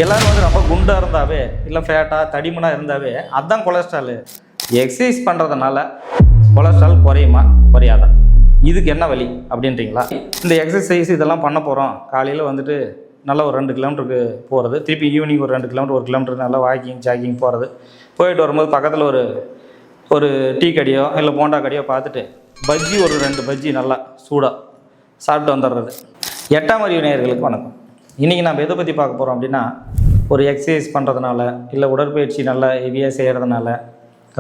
எல்லோரும் வந்து ரொம்ப குண்டாக இருந்தாவே இல்லை ஃபேட்டாக தடிமனாக இருந்தாவே அதுதான் கொலஸ்ட்ரால். எக்ஸசைஸ் பண்ணுறதுனால கொலஸ்ட்ரால் குறையுமா குறையாதா? இதுக்கு என்ன வழி அப்படின்றீங்களா? இந்த எக்ஸசைஸ் இதெல்லாம் பண்ண போகிறோம். காலையில் வந்துட்டு நல்லா ஒரு 2 கிலோமீட்டருக்கு போகிறது, திருப்பி ஈவினிங் ஒரு 2 கிலோமீட்டர் 1 கிலோமீட்டர் நல்லா வாக்கிங் ஜாக்கிங் போகிறது, போயிட்டு வரும்போது பக்கத்தில் ஒரு டீ கடையோ இல்லை போண்டா கடையோ பார்த்துட்டு பஜ்ஜி ஒரு 2 பஜ்ஜி நல்லா சூடாக சாப்பிட்டு வந்துடுறது. 8ஆம் அறிவு நேயர்களுக்கு வணக்கம். இன்றைக்கி நம்ம எதை பற்றி பார்க்க போகிறோம் அப்படின்னா, ஒரு எக்ஸசைஸ் பண்ணுறதுனால இல்லை உடற்பயிற்சி நல்லா ஹெவியாக செய்கிறதுனால,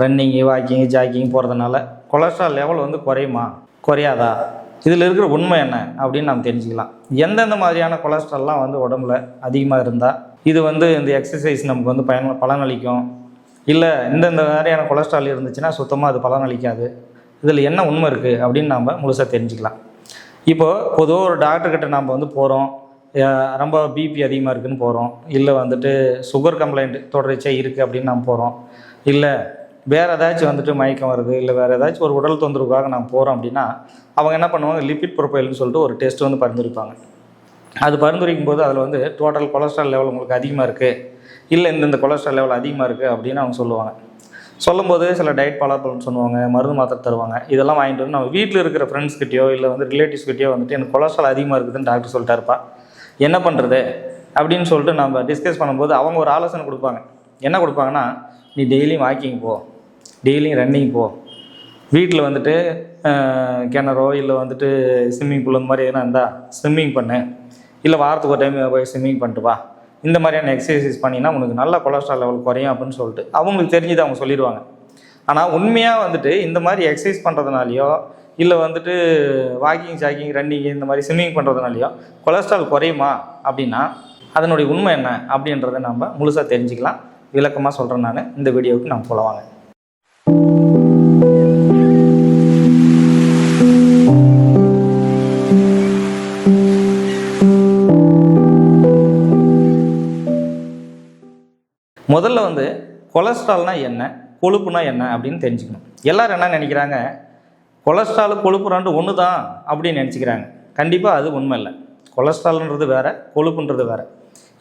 ரன்னிங்கு வாக்கிங்கு ஜாக்கிங் போகிறதுனால கொலஸ்ட்ரால் லெவல் வந்து குறையுமா குறையாதா? இதில் இருக்கிற உண்மை என்ன அப்படின்னு நம்ம தெரிஞ்சுக்கலாம். எந்தெந்த மாதிரியான கொலஸ்ட்ரால்லாம் வந்து உடம்புல அதிகமாக இருந்தால் இது வந்து இந்த எக்ஸசைஸ் நமக்கு வந்து பலனளிக்கும், இல்லை இந்தந்த மாதிரியான கொலஸ்ட்ரால் இருந்துச்சுன்னா சுத்தமாக அது பலனளிக்காது, இதில் என்ன உண்மை இருக்குது அப்படின்னு நம்ம முழுசாக தெரிஞ்சுக்கலாம். இப்போது பொதுவாக ஒரு டாக்டர்கிட்ட நம்ம வந்து போகிறோம், ரொம்ப பிபி அதிகமாக இருக்குதுன்னு போகிறோம், இல்லை வந்துட்டு சுகர் கம்ப்ளைண்ட் தொடர்ச்சியாக இருக்குது அப்படின்னு நம்ம போகிறோம், இல்லை வேறு ஏதாச்சும் வந்துட்டு மயக்கம் வருது, இல்லை வேறு ஏதாச்சும் ஒரு உடல் தொந்தரவுக்காக நம்ம போகிறோம் அப்படின்னா அவங்க என்ன பண்ணுவாங்க, லிபிட் ப்ரொஃபைல்னு சொல்லிட்டு ஒரு டெஸ்ட் வந்து பரிந்துரைப்பாங்க. அது பரிந்துரைக்கும் போது அதில் வந்து டோட்டல் கொலஸ்ட்ரால் லெவல் உங்களுக்கு அதிகமாக இருக்குது, இல்லை இந்த கொலஸ்ட்ரால் லெவல் அதிகமாக இருக்குது அப்படின்னு அவங்க சொல்லுவாங்க. சொல்லும்போது சில டயட் ஃபாலோ பண்ணணும்னு சொல்லுவாங்க, மருந்து மாத்திரை தருவாங்க. இதெல்லாம் வாங்கிட்டு வந்து நம்ம வீட்டில் இருக்கிற ஃப்ரெண்ட்ஸ்கிட்டயோ இல்லை வந்து ரிலேட்டிவ்ஸ்கிட்டயோ வந்துட்டு எனக்கு கொலஸ்ட்ரால் அதிகமாக இருக்குதுன்னு டாக்டர் சொல்லிட்டாருப்பா, என்ன பண்ணுறது அப்படின்னு சொல்லிட்டு நம்ம டிஸ்கஸ் பண்ணும்போது அவங்க ஒரு ஆலோசனை கொடுப்பாங்க. என்ன கொடுப்பாங்கன்னா, நீ டெய்லியும் வாக்கிங் போ, டெய்லியும் ரன்னிங் போ, வீட்டில் வந்துட்டு கிணறோ இல்லை வந்துட்டு ஸ்விம்மிங் பூல் அந்த மாதிரி எதுனா இருந்தால் ஸ்விம்மிங் பண்ணு, இல்லை வாரத்துக்கு ஒரு டைம் போய் ஸ்விம்மிங் பண்ணிட்டு வா, இந்த மாதிரியான எக்ஸசைஸ் பண்ணினா உனக்கு நல்ல கொலஸ்ட்ரால் லெவல் குறையும் அப்படின்னு சொல்லிட்டு அவங்களுக்கு தெரிஞ்சது அவங்க சொல்லிடுவாங்க. ஆனால் உண்மையாக வந்துட்டு இந்த மாதிரி எக்ஸசைஸ் பண்ணுறதுனாலையோ இல்லை வந்துட்டு வாக்கிங் ஜாக்கிங் ரன்னிங் இந்த மாதிரி ஸ்விம்மிங் பண்ணுறதுனாலையோ கொலஸ்ட்ரால் குறையுமா அப்படின்னா அதனுடைய உண்மை என்ன அப்படின்றத நம்ம முழுசாக தெரிஞ்சுக்கலாம். விளக்கமாக சொல்கிறேன் நான். இந்த வீடியோவுக்கு நம்ம போகலாம். முதல்ல வந்து கொலஸ்ட்ரால்னால் என்ன, கொழுப்புனா என்ன அப்படின்னு தெரிஞ்சுக்கணும். எல்லோரும் என்ன நினைக்கிறாங்க, கொலஸ்ட்ரால் கொழுப்பு ரெண்டு ஒன்று தான் அப்படின்னு நினச்சிக்கிறாங்க. கண்டிப்பாக அது உண்மை இல்லை. கொலஸ்ட்ரால்ன்றது வேறு, கொழுப்புன்றது வேறு.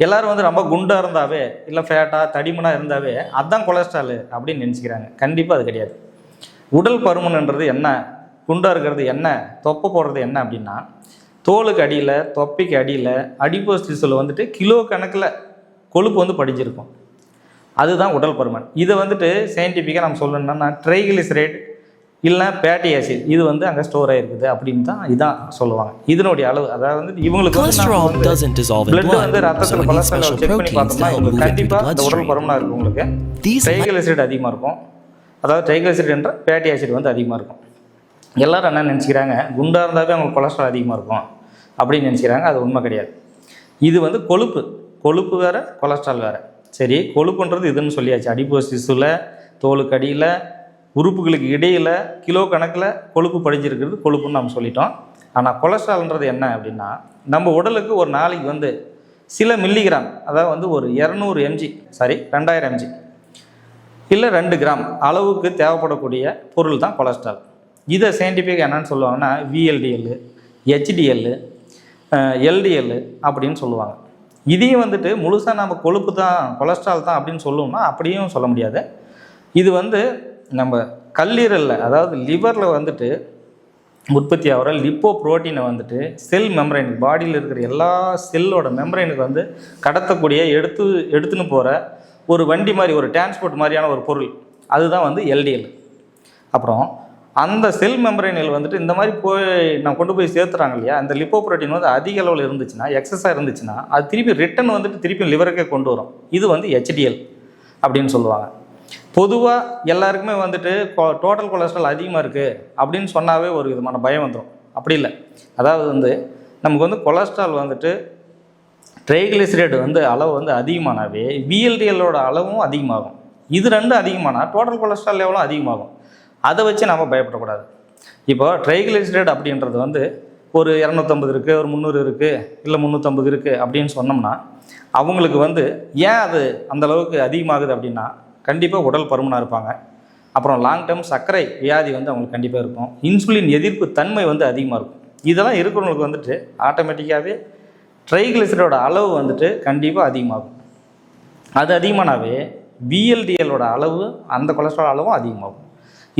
எல்லோரும் வந்து ரொம்ப குண்டாக இருந்தாவே இல்லை ஃபேட்டாக தடிமனாக இருந்தாவே அதுதான் கொலஸ்ட்ரால் அப்படின்னு நினச்சிக்கிறாங்க. கண்டிப்பாக அது கிடையாது. உடல் பருமன்ன்றது என்ன, குண்டாக இருக்கிறது என்ன, தொப்பை போடுறது என்ன அப்படின்னா, தோலுக்கு அடியில் தொப்பைக்கு அடியில் அடிப்போஸ் டிஷ்யூவில் வந்துட்டு கிலோ கணக்கில் கொழுப்பு வந்து படிஞ்சிருக்கும். அதுதான் உடல் பருமன். இதை வந்துட்டு சயின்டிஃபிக்காக நம்ம சொல்லணும்னா ட்ரைகிளிசரைட் இல்லை ஃபேட்டி ஆசிட் இது வந்து அங்கே ஸ்டோர் ஆகிருக்குது அப்படின்னு தான் இதான் சொல்லுவாங்க. இதனுடைய அளவு, அதாவது வந்து இவங்களுக்கு பிளட் வந்து ரத்தத்தில் கொலஸ்ட்ரால் செக் பண்ணி பார்த்தோம்னா இவங்களுக்கு கண்டிப்பாக இந்த உடல் பருமனாக இருக்கும். உங்களுக்கு ட்ரைகிளிசரைட் அதிகமாக இருக்கும், அதாவது ட்ரைகிளிசரைட் என்ற ஃபேட்டி ஆசிட் வந்து அதிகமாக இருக்கும். எல்லோரும் என்ன நினச்சிக்கிறாங்க, குண்டாக இருந்தாவே அவங்களுக்கு கொலஸ்ட்ரால் அதிகமாக இருக்கும் அப்படின்னு நினச்சிக்கிறாங்க. அது உண்மை கிடையாது. இது வந்து கொழுப்பு வேறு, கொலஸ்ட்ரால் வேறு. சரி, கொழுப்புன்றது இதுன்னு சொல்லியாச்சு. அடிப்போஸ் டிஷ்யூவில் தோலுக்கு அடியில் உறுப்புகளுக்கு இடையில் கிலோ கணக்கில் கொழுப்பு படிஞ்சிருக்கிறது கொழுப்புன்னு நம்ம சொல்லிட்டோம். ஆனால் கொலஸ்ட்ரால்ன்றது என்ன அப்படின்னா, நம்ம உடலுக்கு ஒரு நாளைக்கு வந்து சில மில்லிகிராம், அதாவது வந்து ஒரு 2000 mg இல்லை 2 கிராம் அளவுக்கு தேவைப்படக்கூடிய பொருள் தான் கொலஸ்ட்ரால். இதை சயின்டிஃபிக் என்னன்னு சொல்லுவாங்கன்னா VLDL, HDL, LDL அப்படின்னு சொல்லுவாங்க. இதையும் வந்துட்டு முழுசாக நம்ம கொழுப்பு தான் கொலஸ்ட்ரால் தான் அப்படின்னு சொல்லுவோம்னா அப்படியும் சொல்ல முடியாது. இது வந்து நம்ம கல்லீரலில், அதாவது லிவரில் வந்துட்டு உற்பத்தி ஆகிற லிப்போ புரோட்டீனை வந்துட்டு செல் மெம்பரைனுக்கு, பாடியில் இருக்கிற எல்லா செல்லோட மெம்பரைனுக்கு வந்து கடத்தக்கூடிய எடுத்துன்னு போகிற ஒரு வண்டி மாதிரி, ஒரு டிரான்ஸ்போர்ட் மாதிரியான ஒரு பொருள், அதுதான் வந்து LDL. அப்புறம் அந்த செல் மெம்பரைனில் வந்துட்டு இந்த மாதிரி நான் கொண்டு போய் சேர்த்துறாங்க இல்லையா, அந்த லிப்போ புரோட்டீன் வந்து அதிக அளவில் இருந்துச்சுன்னா, எக்ஸஸாக இருந்துச்சுன்னா அது திருப்பி ரிட்டன் வந்துட்டு திருப்பி லிவருக்கே கொண்டு வரும். இது வந்து HDL அப்படின்னு சொல்லுவாங்க. பொதுவாக எல்லாருக்குமே வந்துட்டு டோட்டல் கொலஸ்ட்ரால் அதிகமாக இருக்குது அப்படின்னு சொன்னாவே ஒரு விதமான பயம் வந்துடும். அப்படி இல்லை. அதாவது வந்து நமக்கு வந்து கொலஸ்ட்ரால் வந்துட்டு ட்ரைகிளிசரைடு வந்து அளவு வந்து அதிகமானாவே VLDLோட அளவும் அதிகமாகும். இது ரெண்டும் அதிகமானால் டோட்டல் கொலஸ்ட்ரால் லெவலும் அதிகமாகும். அதை வச்சு நம்ம பயப்படக்கூடாது. இப்போ ட்ரைகிளிசரைடு அப்படின்றது வந்து ஒரு 250 இருக்குது, ஒரு 300 இருக்குது, இல்லை 350 இருக்குது அப்படின்னு சொன்னோம்னா அவங்களுக்கு வந்து ஏன் அது அந்தளவுக்கு அதிகமாகுது அப்படின்னா, கண்டிப்பாக உடல் பருமனாக இருப்பாங்க. அப்புறம் லாங் டேர்ம் சர்க்கரை வியாதி வந்து அவங்களுக்கு கண்டிப்பாக இருக்கும். இன்சுலின் எதிர்ப்பு தன்மை வந்து அதிகமாக இருக்கும். இதெல்லாம் இருக்கிறவங்களுக்கு வந்துட்டு ஆட்டோமேட்டிக்காகவே ட்ரைகிளிசரைடோட அளவு வந்துட்டு கண்டிப்பாக அதிகமாகும். அது அதிகமானாவே VLDLோட அளவு அந்த கொலஸ்ட்ரால் அளவும் அதிகமாகும்.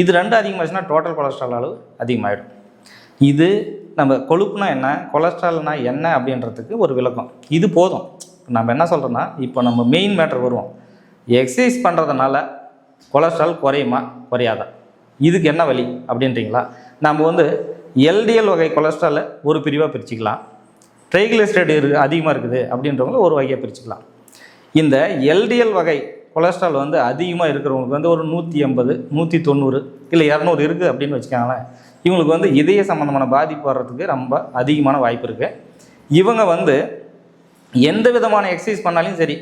இது ரெண்டும் அதிகமாச்சுன்னா டோட்டல் கொலஸ்ட்ரால் அளவு அதிகமாகிடும். இது நம்ம கொழுப்புனா என்ன, கொலஸ்ட்ரால்னா என்ன அப்படின்றதுக்கு ஒரு விளக்கம். இது போதும். நம்ம என்ன சொல்கிறோன்னா, இப்போ நம்ம மெயின் மேட்டர் வருவோம். எக்ஸசைஸ் பண்ணுறதுனால கொலஸ்ட்ரால் குறையுமா குறையாதா, இதுக்கு என்ன வழி அப்படின்றீங்களா? நம்ம வந்து LDL வகை கொலஸ்ட்ராலை ஒரு பிரிவாக பிரிச்சுக்கலாம். ட்ரைகிளிசரைடு அதிகமாக இருக்குது அப்படின்றவங்கள ஒரு வகையாக பிரிச்சுக்கலாம். இந்த LDL வகை கொலஸ்ட்ரால் வந்து அதிகமாக இருக்கிறவங்களுக்கு வந்து ஒரு 180, 190 இல்லை 200 இருக்குது அப்படின்னு வச்சுக்காங்களேன். இவங்களுக்கு வந்து இதய சம்மந்தமான பாதிப்பு வர்றதுக்கு ரொம்ப அதிகமான வாய்ப்பு இருக்குது. இவங்க வந்து எந்த விதமான எக்ஸசைஸ் பண்ணாலும் சரி,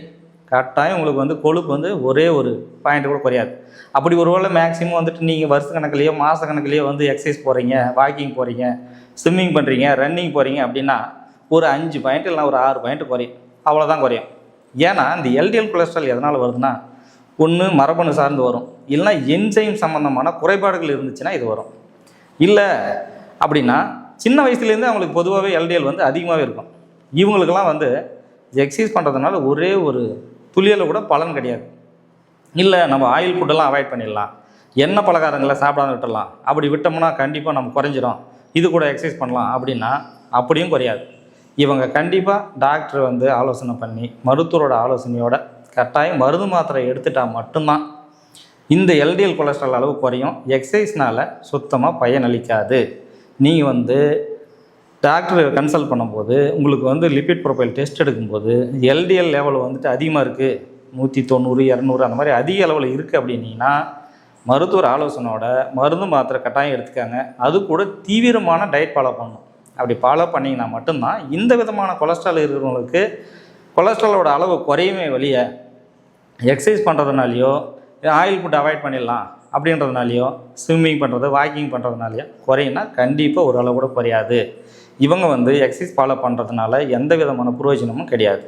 கரெக்டாக உங்களுக்கு வந்து கொழுப்பு வந்து ஒரே ஒரு பாயிண்ட் கூட குறையாது. அப்படி ஒரு வேளை மேக்ஸிமம் வந்துட்டு நீங்கள் வருஷ கணக்குலேயோ மாத கணக்குலேயோ வந்து எக்ஸசைஸ் போகிறீங்க, வாக்கிங் போகிறீங்க, ஸ்விம்மிங் பண்ணுறீங்க, ரன்னிங் போகிறீங்க அப்படின்னா ஒரு 5 பாயிண்ட் இல்லைனா ஒரு 6 பாயிண்ட் குறையும், அவ்வளோதான் குறையும். ஏன்னா இந்த LDL கொலஸ்ட்ரால் எதனால் வருதுன்னா, ஒன்று மரபணு சார்ந்து வரும், இல்லைனா என்சைம் சம்மந்தமான குறைபாடுகள் இருந்துச்சுன்னா இது வரும். இல்லை அப்படின்னா சின்ன வயசுலேருந்து அவங்களுக்கு பொதுவாகவே LDL வந்து அதிகமாகவே இருக்கும். இவங்களுக்கெல்லாம் வந்து எக்ஸசைஸ் பண்ணுறதுனால ஒரே ஒரு துளியில் கூட பலன் கிடையாது. இல்லை நம்ம ஆயில் ஃபுட்டெல்லாம் அவாய்ட் பண்ணிடலாம், எண்ணெய் பலகாரங்களை சாப்பிடாம விட்டுடலாம், அப்படி விட்டோம்னா கண்டிப்பாக நம்ம குறைஞ்சிரும், இது கூட எக்ஸசைஸ் பண்ணலாம் அப்படின்னா அப்படியும் குறையாது. இவங்க கண்டிப்பாக டாக்டர் வந்து ஆலோசனை பண்ணி மருத்துவரோட ஆலோசனையோட கட்டாயம் மருந்து மாத்திரை எடுத்துட்டால் மட்டும்தான் இந்த LDL கொலஸ்ட்ரால் அளவு குறையும். எக்ஸசைஸ்னால் சுத்தமாக பயனளிக்காது. நீங்கள் வந்து டாக்டர் கன்சல்ட் பண்ணும்போது உங்களுக்கு வந்து லிபிட் ப்ரொஃபைல் டெஸ்ட் எடுக்கும்போது LDL லெவல் வந்துட்டு அதிகமாக இருக்குது, 190, 200 அந்த மாதிரி அதிக அளவில் இருக்குது அப்படின்னீங்கன்னா மருத்துவர் ஆலோசனையோட மருந்து மாத்திரை கட்டாயம் எடுத்துக்காங்க. அது கூட தீவிரமான டயட் ஃபாலோ பண்ணணும். அப்படி ஃபாலோ பண்ணிங்கன்னா மட்டும்தான் இந்த விதமான கொலஸ்ட்ரால் இருக்கிறவங்களுக்கு கொலஸ்ட்ராலோட அளவு குறையுமே வெளியே எக்ஸசைஸ் பண்ணுறதுனாலையோ ஆயில் ஃபுட் அவாய்ட் பண்ணிடலாம் அப்படின்றதுனாலையோ ஸ்விம்மிங் பண்ணுறது வாக்கிங் பண்ணுறதுனாலையோ குறையினா கண்டிப்பாக ஒரு அளவு கூட குறையாது. இவங்க வந்து எக்ஸசைஸ் ஃபாலோ பண்ணுறதுனால எந்த விதமான பிரயோஜனமும் கிடையாது.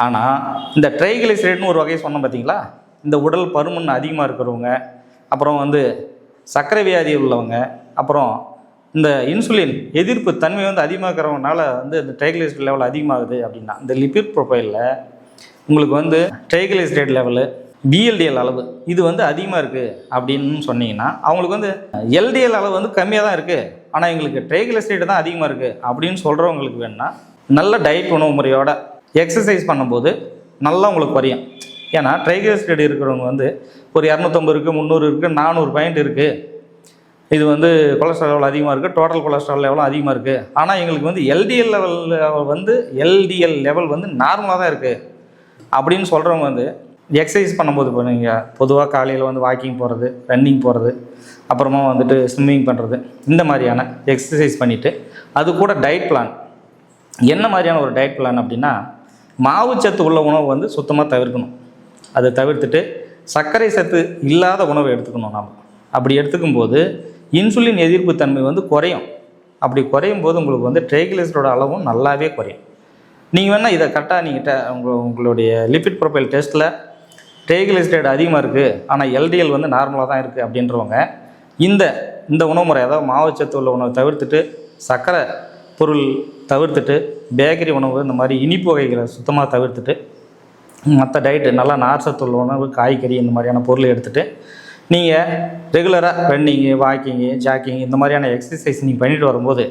ஆனால் இந்த ட்ரைகிளிசரைடுன்னு ஒரு வகை சொன்னோம் பார்த்தீங்களா, இந்த உடல் பருமன் அதிகமாக இருக்கிறவங்க, அப்புறம் வந்து சர்க்கரை வியாதி உள்ளவங்க, அப்புறம் இந்த இன்சுலின் எதிர்ப்பு தன்மை வந்து அதிகமாக இருக்கிறவங்கனால வந்து இந்த ட்ரைகிளிசரைடு லெவல் அதிகமாகுது அப்படின்னா இந்த லிபிட் ப்ரொஃபைலில் உங்களுக்கு வந்து ட்ரைகிளிசரைடு லெவலு VLDL அளவு இது வந்து அதிகமாக இருக்குது அப்படின்னு சொன்னீங்கன்னா அவங்களுக்கு வந்து LDL அளவு வந்து கம்மியாக தான் இருக்குது, ஆனால் எங்களுக்கு ட்ரைகிளிசரைடு தான் அதிகமாக இருக்குது அப்படின்னு சொல்கிறவங்களுக்கு வேணுன்னா நல்ல டயட் உணவு முறையோட எக்ஸசைஸ் பண்ணும்போது நல்லா உங்களுக்கு குறையும். ஏன்னா ட்ரைகிளிசரைடு இருக்கிறவங்க வந்து ஒரு 250 இருக்குது, 300 இருக்குது, 400 பாயிண்ட் இருக்குது. இது வந்து கொலஸ்ட்ரால் லெவல் அதிகமாக இருக்குது, டோட்டல் கொலஸ்ட்ரால் லெவலும் அதிகமாக இருக்குது. ஆனால் எங்களுக்கு வந்து LDL லெவல் வந்து நார்மலாக தான் இருக்குது அப்படின்னு சொல்கிறவங்க வந்து எக்ஸசைஸ் பண்ணும்போது இப்போ நீங்கள் பொதுவாக காலையில் வந்து வாக்கிங் போகிறது, ரன்னிங் போகிறது, அப்புறமா வந்துட்டு ஸ்விம்மிங் பண்ணுறது, இந்த மாதிரியான எக்ஸசைஸ் பண்ணிவிட்டு அது கூட டயட் பிளான் என்ன மாதிரியான ஒரு டயட் பிளான் அப்படின்னா, மாவுச்சத்து உள்ள உணவு வந்து சுத்தமாக தவிர்க்கணும். அதை தவிர்த்துட்டு சர்க்கரை சத்து இல்லாத உணவை எடுத்துக்கணும். நாம் அப்படி எடுத்துக்கும்போது இன்சுலின் எதிர்ப்பு தன்மை வந்து குறையும். அப்படி குறையும் போது உங்களுக்கு வந்து ட்ரைகிளிசரைடோட அளவும் நல்லாவே குறையும். நீங்கள் வேணால் இதை கரெக்டாக நீங்கள் உங்களுடைய லிபிட் ப்ரொஃபைல் டெஸ்ட்டில் ட்ரைகிளிசரைடு அதிகமாக இருக்குது ஆனால் LDL வந்து நார்மலாக தான் இருக்குது அப்படின்றவங்க இந்த உணவு முறை, அதாவது மாவுச்சத்து உள்ள உணவை தவிர்த்துட்டு சர்க்கரை பொருள் தவிர்த்துட்டு பேக்கரி உணவு இந்த மாதிரி இனிப்பு வகைகளை சுத்தமாக தவிர்த்துட்டு மற்ற டயட்டு நல்லா நார்ச்சத்து உள்ள உணவு, காய்கறி இந்த மாதிரியான பொருளை எடுத்துகிட்டு நீங்கள் ரெகுலராக ரன்னிங்கு, வாக்கிங்கு, ஜாக்கிங் இந்த மாதிரியான எக்ஸசைஸ் நீங்கள் பண்ணிட்டு வரும்போது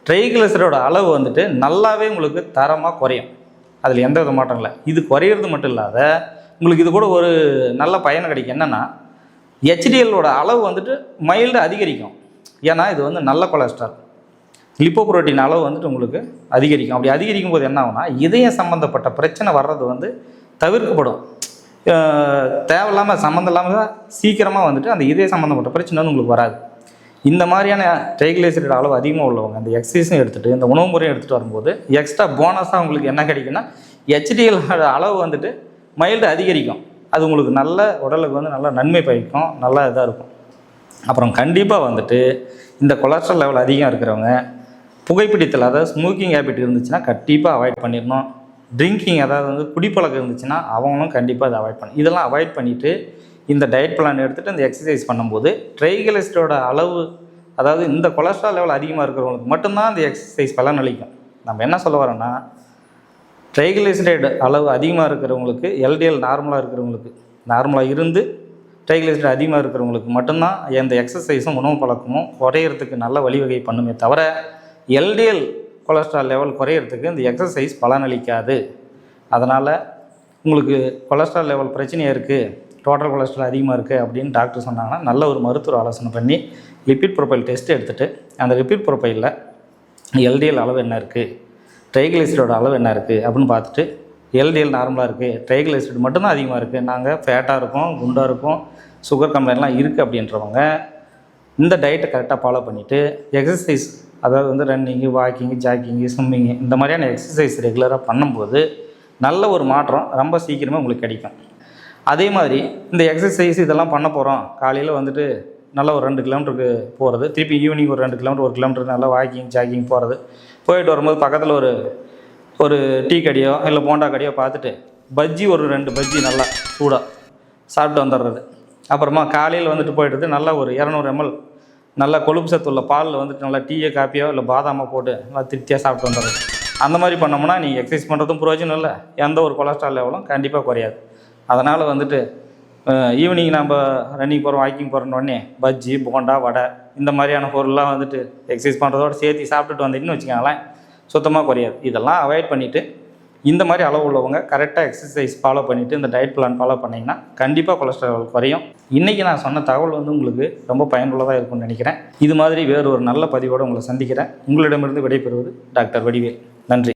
ட்ரைகிளிசரைடோட அளவு வந்துட்டு நல்லாவே உங்களுக்கு தரமாக குறையும். அதில் எந்த வித மாற்றம் இல்லை. இது குறையிறது மட்டும் இல்லாத உங்களுக்கு இது கூட ஒரு நல்ல பயன் கிடைக்கும். என்னென்னா HDLோட அளவு வந்துட்டு மைல்டாக அதிகரிக்கும். ஏன்னா இது வந்து நல்ல கொலஸ்ட்ரால், லிப்போப்ரோட்டீன் அளவு வந்துட்டு உங்களுக்கு அதிகரிக்கும். அப்படி அதிகரிக்கும் போது என்ன ஆகும்னா இதயம் சம்மந்தப்பட்ட பிரச்சனை வர்றது வந்து தவிர்க்கப்படும். தேவையில்லாமல் சம்மந்தம் இல்லாமல் சீக்கிரமாக வந்துட்டு அந்த இதய சம்மந்தப்பட்ட பிரச்சனை வந்து உங்களுக்கு வராது. இந்த மாதிரியான ட்ரைகிளிசரைடு அளவு அதிகமாக உள்ளவங்க இந்த எக்ஸசைஸும் எடுத்துகிட்டு இந்த உணவு முறையும் எடுத்துகிட்டு வரும்போது எக்ஸ்ட்ரா போனஸாக உங்களுக்கு என்ன கிடைக்குன்னா HDL அளவு வந்துட்டு மைல்டு அதிகரிக்கும். அது உங்களுக்கு நல்ல உடலுக்கு வந்து நல்ல நன்மை பயக்கும், நல்லா இதாக இருக்கும். அப்புறம் கண்டிப்பாக வந்துட்டு இந்த கொலஸ்ட்ரால் லெவல் அதிகம் இருக்கிறவங்க புகைப்பிடித்தல், அதாவது ஸ்மோக்கிங் ஹேபிட் இருந்துச்சுன்னா கண்டிப்பாக அவாய்ட் பண்ணிடணும். ட்ரிங்கிங், அதாவது வந்து குடிப்பழக்கம் இருந்துச்சுன்னா அவங்களும் கண்டிப்பாக அதை அவாய்ட் பண்ணணும். இதெல்லாம் அவாய்ட் பண்ணிவிட்டு இந்த டயட் பிளான் எடுத்துகிட்டு இந்த எக்ஸசைஸ் பண்ணும்போது ட்ரைகிளிசரைடோட அளவு, அதாவது இந்த கொலஸ்ட்ரால் லெவல் அதிகமாக இருக்கிறவங்களுக்கு மட்டும்தான் இந்த எக்ஸசைஸ் பலன் அளிக்கும். நம்ம என்ன சொல்ல வரோன்னா ட்ரைகிளிசரைடு அளவு அதிகமாக இருக்கிறவங்களுக்கு, எல்டிஎல் நார்மலாக இருக்கிறவங்களுக்கு, நார்மலாக இருந்து ட்ரைகிளிசரைடு அதிகமாக இருக்கிறவங்களுக்கு மட்டும்தான் எந்த எக்ஸசைஸும் உணவு பழக்கமும் குறையிறதுக்கு நல்ல வழிவகை பண்ணுமே தவிர, எல்டிஎல் கொலஸ்ட்ரால் லெவல் குறையிறதுக்கு இந்த எக்ஸசைஸ் பலனளிக்காது. அதனால் உங்களுக்கு கொலஸ்ட்ரால் லெவல் பிரச்சனையாக இருக்குது, டோட்டல் கொலஸ்ட்ரால் அதிகமாக இருக்குது அப்படின்னு டாக்டர் சொன்னாங்கன்னா நல்ல ஒரு மருத்துவ ஆலோசனை பண்ணி லிப்பிட் ப்ரொஃபைல் டெஸ்ட் எடுத்துகிட்டு அந்த லிப்பிட் ப்ரொஃபைலில் எல்டிஎல் அளவு என்ன இருக்குது, ட்ரைகிளிசரைடோட அளவு என்ன இருக்குது அப்படின்னு பார்த்துட்டு, எல்டிஎல் நார்மலாக இருக்குது, ட்ரைகிளிசரைடு மட்டும்தான் அதிகமாக இருக்குது, நாங்கள் ஃபேட்டாக இருக்கோம், குண்டாக இருக்கோம், சுகர் கம்ப்ளைண்ட்லாம் இருக்குது அப்படின்றவங்க இந்த டயட்டை கரெக்டாக ஃபாலோ பண்ணிவிட்டு எக்ஸசைஸ், அதாவது வந்து ரன்னிங்கு, வாக்கிங்கு, ஜாக்கிங்கு, ஸ்விம்மிங்கு இந்த மாதிரியான எக்ஸசைஸ் ரெகுலராக பண்ணும்போது நல்ல ஒரு மாற்றம் ரொம்ப சீக்கிரமாக உங்களுக்கு கிடைக்கும். அதே மாதிரி இந்த எக்ஸசைஸ் இதெல்லாம் பண்ண போகிறோம், காலையில் வந்துட்டு நல்லா ஒரு 2 கிலோமீட்டருக்கு போகிறது, திருப்பி ஈவினிங் ஒரு 2 கிலோமீட்டர் 1 கிலோமீட்டர் நல்லா வாக்கிங் ஜாக்கிங் போகிறது, போயிட்டு வரும்போது பக்கத்தில் ஒரு டீ கடையோ இல்லை போண்டா கடையோ பார்த்துட்டு பஜ்ஜி ஒரு 2 பஜ்ஜி நல்லா சூடாக சாப்பிட்டு வந்துடுறது. அப்புறமா காலையில் வந்துட்டு போய்ட்டு நல்லா ஒரு 200 ml நல்லா கொழுப்பு சத்து உள்ள பாலில் வந்துட்டு நல்லா டீயோ காப்பியோ இல்லை பாதாமோ போட்டு நல்லா திருப்தியாக சாப்பிட்டு வந்துடுறது. அந்த மாதிரி பண்ணோம்னா நீங்கள் எக்ஸசைஸ் பண்ணுறதும் பிரயோஜனம் இல்லை, எந்த ஒரு கொலஸ்ட்ரால் லெவலும் கண்டிப்பாக குறையாது. அதனால் வந்துட்டு ஈவினிங் நம்ம ரன்னிங் போகிறோம், வாக்கிங் போகிறோன்னே பஜ்ஜி, போண்டா, வடை இந்த மாதிரியான பொருள்லாம் வந்துட்டு எக்ஸசைஸ் பண்ணுறதோடு சேர்த்து சாப்பிட்டுட்டு வந்தீங்கன்னு வச்சுக்கோங்களேன், சுத்தமாக குறையாது. இதெல்லாம் அவாய்ட் பண்ணிவிட்டு இந்த மாதிரி அளவு உள்ளவங்க கரெக்டாக எக்ஸசைஸ் ஃபாலோ பண்ணிவிட்டு இந்த டயட் பிளான் ஃபாலோ பண்ணிங்கன்னா கண்டிப்பாக கொலஸ்ட்ரால் குறையும். இன்றைக்கி நான் சொன்ன தகவல் வந்து உங்களுக்கு ரொம்ப பயனுள்ளதாக இருக்கும்னு நினைக்கிறேன். இது மாதிரி வேறு ஒரு நல்ல பதிவோடு உங்களை சந்திக்கிறேன். உங்களிடமிருந்து விடைபெறுவது டாக்டர் வடிவேல். நன்றி.